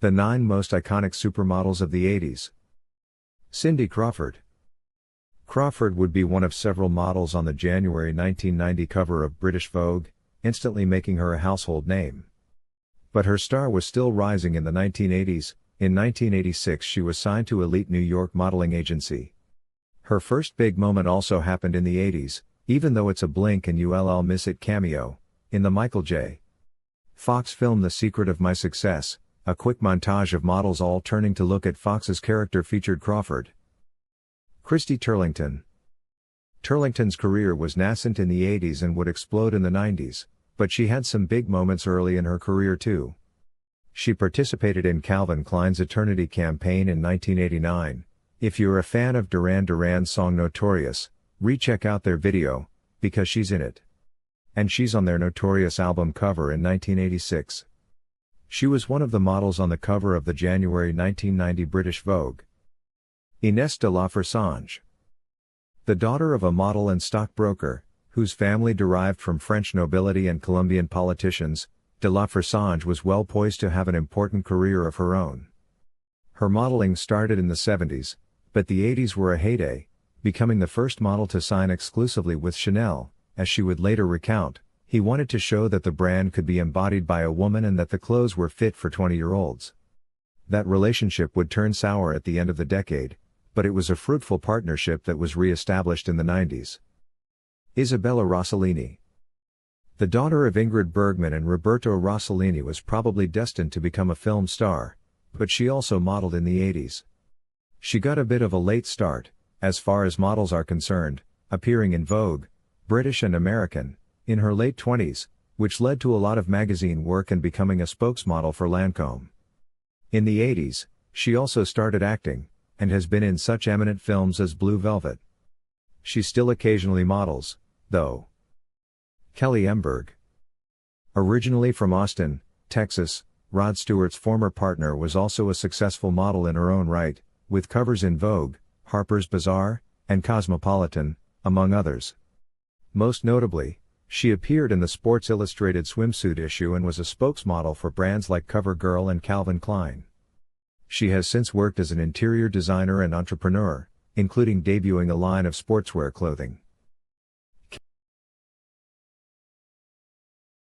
The 9 most iconic supermodels of the 80s. Cindy Crawford. Crawford would be one of several models on the January 1990 cover of British Vogue, instantly making her a household name. But her star was still rising in the 1980s. In 1986 she was signed to elite New York modeling agency. Her first big moment also happened in the 80s, even though it's a blink and you'll miss it cameo, in the Michael J. Fox film The Secret of My Success. A quick montage of models all turning to look at Fox's character featured Crawford. Christy Turlington. Turlington's career was nascent in the 80s and would explode in the 90s, but she had some big moments early in her career too. She participated in Calvin Klein's Eternity campaign in 1989. If you're a fan of Duran Duran's song Notorious, recheck out their video, because she's in it. And she's on their Notorious album cover in 1986. She was one of the models on the cover of the January 1990 British Vogue. Ines de la Fressange. The daughter of a model and stockbroker, whose family derived from French nobility and Colombian politicians, de la Fressange was well poised to have an important career of her own. Her modeling started in the 70s, but the 80s were a heyday, becoming the first model to sign exclusively with Chanel. As she would later recount, he wanted to show that the brand could be embodied by a woman and that the clothes were fit for 20-year-olds. That relationship would turn sour at the end of the decade, but it was a fruitful partnership that was re-established in the 90s. Isabella Rossellini. The daughter of Ingrid Bergman and Roberto Rossellini was probably destined to become a film star, but she also modeled in the 80s. She got a bit of a late start, as far as models are concerned, appearing in Vogue, British and American, in her late 20s, which led to a lot of magazine work and becoming a spokesmodel for Lancôme. In the 80s, she also started acting, and has been in such eminent films as Blue Velvet. She still occasionally models, though. Kelly Emberg. Originally from Austin, Texas, Rod Stewart's former partner was also a successful model in her own right, with covers in Vogue, Harper's Bazaar, and Cosmopolitan, among others. Most notably, she appeared in the Sports Illustrated swimsuit issue and was a spokesmodel for brands like CoverGirl and Calvin Klein. She has since worked as an interior designer and entrepreneur, including debuting a line of sportswear clothing.